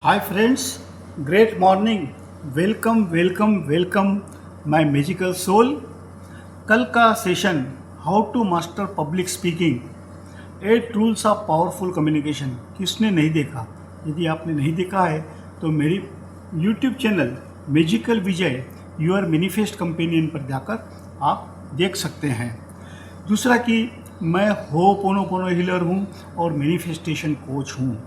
Hi friends, great morning. Welcome welcome welcome my magical soul. कल का session how to master public speaking 8 rules of powerful communication किसने नहीं देखा। यदि आपने नहीं देखा है तो मेरी YouTube channel magical Vijay your manifest companion पर जाकर आप देख सकते हैं। दूसरा कि मैं होपोनोपोनो हीलर हूँ और मैनिफेस्टेशन कोच हूँ।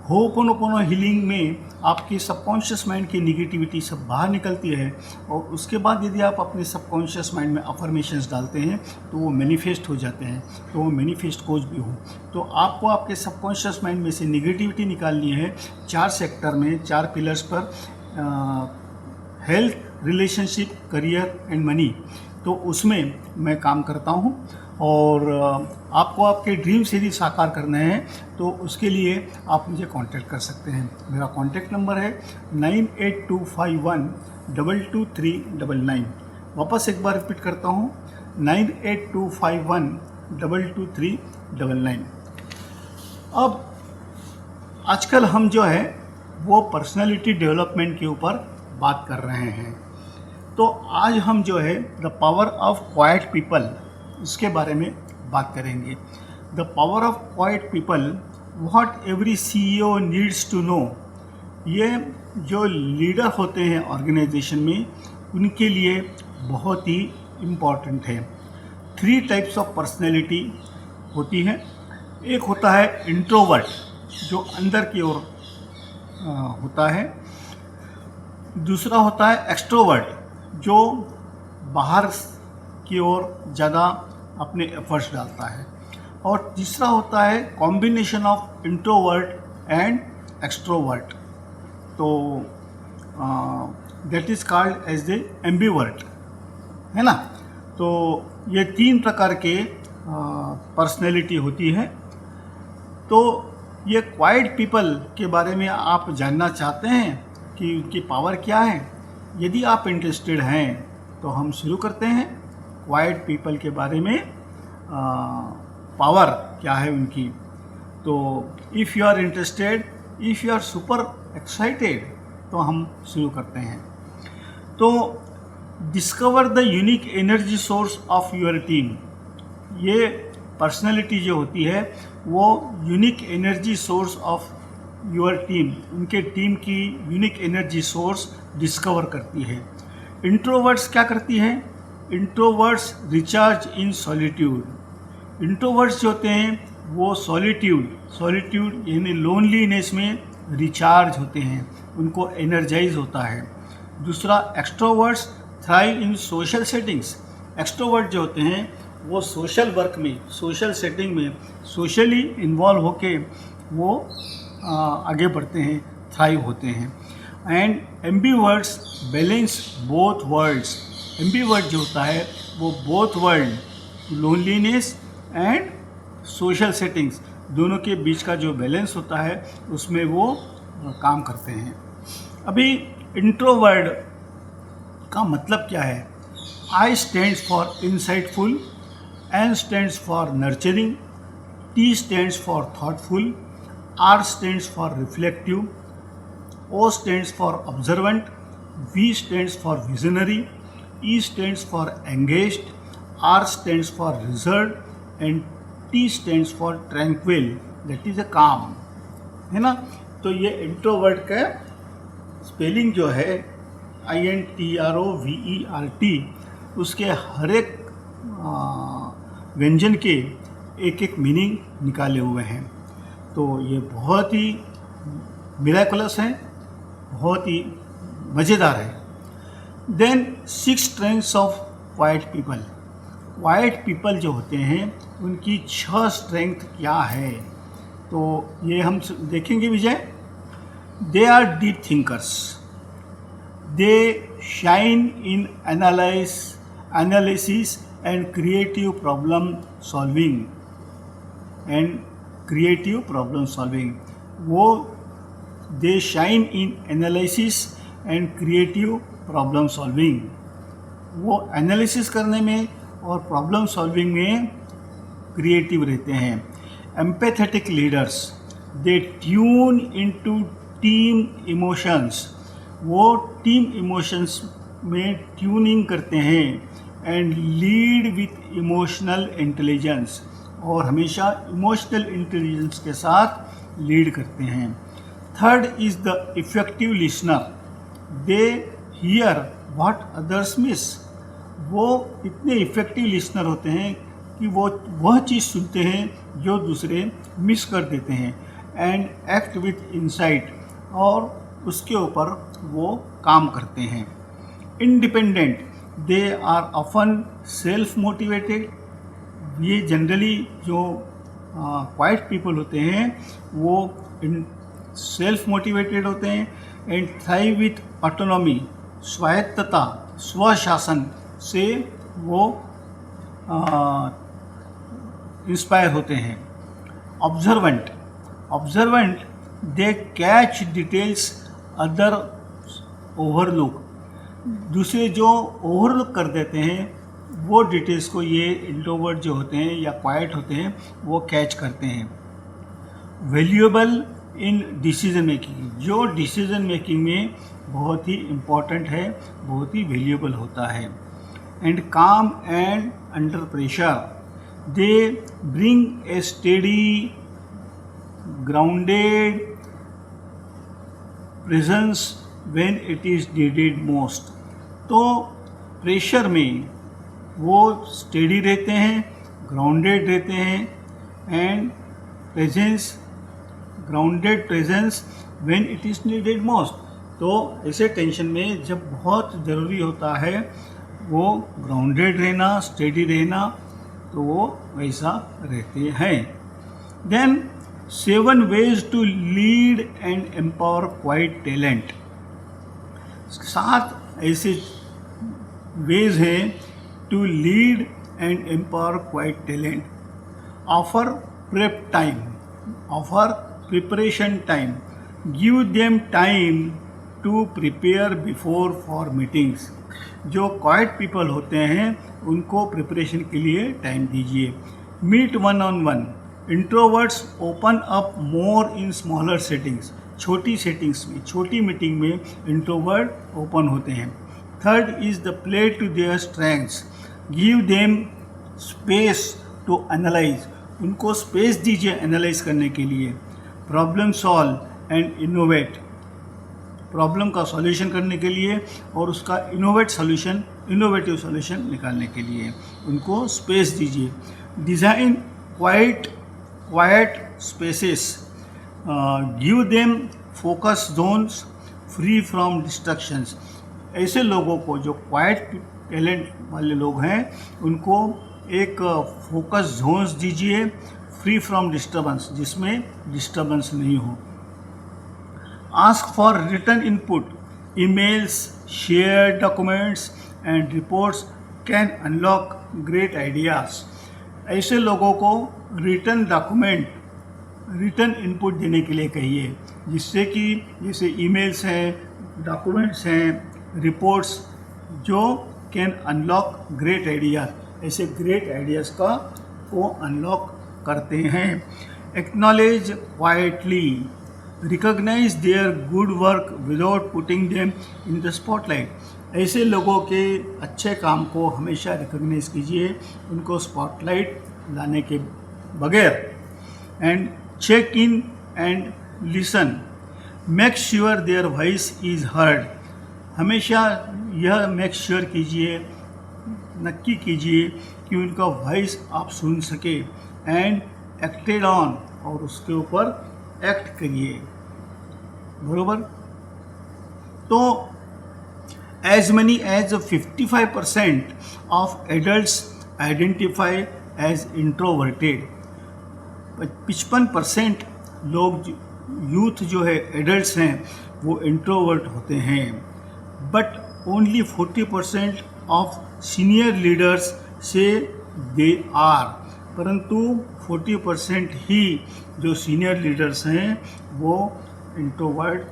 होपोनोपोनो हीलिंग में आपकी सबकॉन्शियस माइंड की निगेटिविटी सब बाहर निकलती है और उसके बाद यदि आप अपने सबकॉन्शियस माइंड में अफर्मेशंस डालते हैं तो वो मैनिफेस्ट हो जाते हैं। तो वो मैनिफेस्ट कोच भी हूँ। तो आपको आपके सबकॉन्शियस माइंड में से निगेटिविटी निकालनी है 4 सेक्टर में, 4 पिलर्स पर, health, relationship, career and money. तो उसमें मैं काम करता हूँ और आपको आपके ड्रीम्स यदि साकार करने हैं तो उसके लिए आप मुझे कांटेक्ट कर सकते हैं। मेरा कांटेक्ट नंबर है 9825122399। वापस एक बार रिपीट करता हूँ 9825122399। अब आजकल हम जो है वो पर्सनालिटी डेवलपमेंट के ऊपर बात कर रहे हैं। तो आज हम जो है the power of quiet people इसके बारे में बात करेंगे। The power of quiet people, what every CEO needs to know. ये जो लीडर होते हैं ऑर्गेनाइजेशन में उनके लिए बहुत ही इम्पॉर्टेंट है। 3 टाइप्स ऑफ पर्सनैलिटी होती हैं। एक होता है इंट्रोवर्ट जो अंदर की ओर होता है। दूसरा होता है एक्सट्रोवर्ट जो बाहर की ओर ज़्यादा अपने एफर्ट्स डालता है। और तीसरा होता है combination of introvert and extrovert. तो that is called as the ambivert, है ना। तो ये 3 प्रकार के पर्सनैलिटी होती है। तो ये क्वाइट पीपल के बारे में आप जानना चाहते हैं कि उनकी पावर क्या है। यदि आप इंटरेस्टेड हैं तो हम शुरू करते हैं क्वाइट पीपल के बारे में, पावर क्या है उनकी। तो if you are interested, if you are super excited तो हम शुरू करते हैं। तो discover the unique energy source of your team. ये पर्सनालिटी जो होती है वो unique energy source of your team, उनके टीम की यूनिक एनर्जी सोर्स डिस्कवर करती है। इंट्रोवर्ट्स क्या करती है? Introverts recharge in solitude. Introverts जो होते हैं वो सॉलिट्यूड यानी लोनलीनेस में रिचार्ज होते हैं, उनको एनर्जाइज होता है। दूसरा, extroverts thrive in social settings. Extrovert जो होते हैं वो सोशल वर्क में, सोशल सेटिंग में सोशली इन्वॉल्व होके वो आगे बढ़ते हैं, थ्राइव होते हैं। And ambiverts balance both worlds. Ambivert जो होता है वो both world, loneliness and social settings, दोनों के बीच का जो बैलेंस होता है उसमें वो काम करते हैं। अभी इंट्रोवर्ट का मतलब क्या है? I stands for insightful, N stands for nurturing, T stands for thoughtful, R stands for reflective, O stands for observant, V stands for visionary, E stands for engaged, R stands for reserved and T stands for tranquil, that is a calm, है ना। तो ये introvert का spelling जो है INTROVERT, उसके हर एक व्यंजन के एक मीनिंग निकाले हुए हैं। तो ये बहुत ही मिराकुलस है, बहुत ही मज़ेदार है। Then 6 strengths of quiet people. Quiet people जो होते हैं उनकी 6 स्ट्रेंथ क्या है तो ये हम देखेंगे Vijay. They are deep thinkers, they shine in analysis and creative problem solving. वो they shine in analysis and creative problem solving. वो एनालिसिस करने में और प्रॉब्लम सॉल्विंग में क्रिएटिव रहते हैं। Empathetic leaders, they tune into team emotions, वो team emotions में ट्यूनिंग करते हैं। And lead with emotional intelligence, और हमेशा इमोशनल इंटेलिजेंस के साथ लीड करते हैं। Third is the effective listener, they hear what others miss, वो इतने इफ़ेक्टिव लिसनर होते हैं कि वो वह चीज़ सुनते हैं जो दूसरे मिस कर देते हैं। एंड एक्ट विथ इंसाइट, और उसके ऊपर वो काम करते हैं। Independent, they are often self motivated, ये जनरली जो क्वाइट पीपल होते हैं वो सेल्फ मोटिवेटेड होते हैं। एंड थ्राइव विथ ऑटोनॉमी, स्वायत्तता, स्वशासन से वो इंस्पायर होते हैं। ऑब्जर्वेंट, ऑब्जर्वेंट, दे कैच डिटेल्स अदर ओवरलुक, दूसरे जो ओवरलुक कर देते हैं वो डिटेल्स को ये इंट्रोवर्ट जो होते हैं या क्वाइट होते हैं वो कैच करते हैं। वैल्यूएबल इन डिसीजन मेकिंग, जो डिसीजन मेकिंग में बहुत ही इम्पॉर्टेंट है, बहुत ही वैल्यूएबल होता है। एंड काम and under pressure, they bring a steady grounded presence when it is needed most, तो प्रेशर में वो स्टेडी रहते हैं, ग्राउंडेड रहते हैं। And presence, grounded presence when it is needed most, तो ऐसे टेंशन में जब बहुत ज़रूरी होता है वो ग्राउंडेड रहना, स्टेडी रहना, तो वो वैसा रहते हैं। Then 7 ways to lead and empower quiet talent, 7 ऐसे वेज हैं to lead and empower quiet talent. Offer prep time, offer preparation time, give them time to prepare before for meetings, जो क्वाइट पीपल होते हैं उनको preparation के लिए time दीजिए। Meet one on one, introverts open up more in smaller settings, छोटी settings में, छोटी मीटिंग में इंट्रोवर्ट ओपन होते हैं। Third is the play to their strengths, give them space to analyse, उनको स्पेस दीजिए एनालाइज करने के लिए। Problem solve and innovate, problem का सॉल्यूशन करने के लिए और उसका इनोवेटिव सॉल्यूशन निकालने के लिए उनको स्पेस दीजिए। Design quiet spaces, give them focus zones free from distractions, ऐसे लोगों को जो क्वाइट टैलेंट वाले लोग हैं उनको एक फोकस जोन्स दीजिए, फ्री फ्रॉम डिस्टर्बेंस, जिसमें डिस्टर्बेंस नहीं हो। Ask for return input, emails, share documents and reports can unlock great ideas, ऐसे लोगों को रिटर्न डॉक्यूमेंट, रिटर्न इनपुट देने के लिए कहिए, जिससे कि जैसे ईमेल्स हैं, डॉक्यूमेंट्स हैं, रिपोर्ट्स, जो कैन अनलॉक ग्रेट आइडियाज़, ऐसे ग्रेट आइडियाज़ का वो अनलॉक करते हैं। Acknowledge quietly, recognize their good work without putting them in the spotlight, ऐसे लोगों के अच्छे काम को हमेशा रिकॉग्नाइज कीजिए, उनको स्पॉटलाइट लाने के बगैर। And check in and listen, make sure their voice is heard, हमेशा यह मेक श्योर कीजिए, नक्की कीजिए कि उनका वॉइस आप सुन सके। एंड एक्टेड ऑन, और उसके ऊपर एक्ट करिए, बरोबर। तो as many as 55% of adults identify as introverted, 55% लोग, यूथ जो है, एडल्ट्स हैं, वो इंट्रोवर्ट होते हैं। But only 40% of senior leaders से दे आर, परंतु 40% ही जो सीनियर लीडर्स हैं वो इंट्रोवर्ट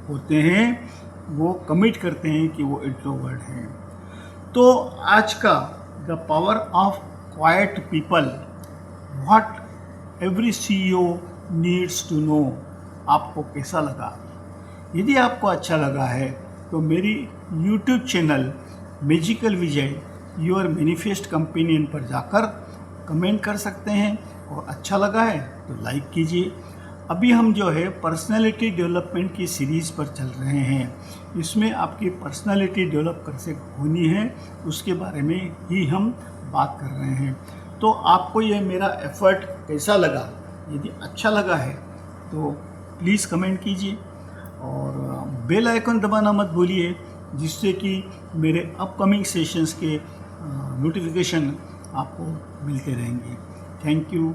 होते हैं, वो कमिट करते हैं कि वो इंट्रोवर्ट हैं। तो आज का the power of quiet people, what every CEO needs to know, आपको कैसा लगा? यदि आपको अच्छा लगा है तो मेरी YouTube channel magical Vijay your manifest companion पर जाकर कमेंट कर सकते हैं, और अच्छा लगा है तो लाइक कीजिए। अभी हम जो है पर्सनालिटी डेवलपमेंट की सीरीज़ पर चल रहे हैं, इसमें आपकी पर्सनालिटी डेवलप कैसे होनी है उसके बारे में ही हम बात कर रहे हैं। तो आपको ये मेरा एफर्ट कैसा लगा? यदि अच्छा लगा है तो प्लीज़ कमेंट कीजिए और बेल आइकन दबाना मत भूलिए, जिससे कि मेरे अपकमिंग सेशंस के नोटिफिकेशन आपको मिलते रहेंगे। Thank you.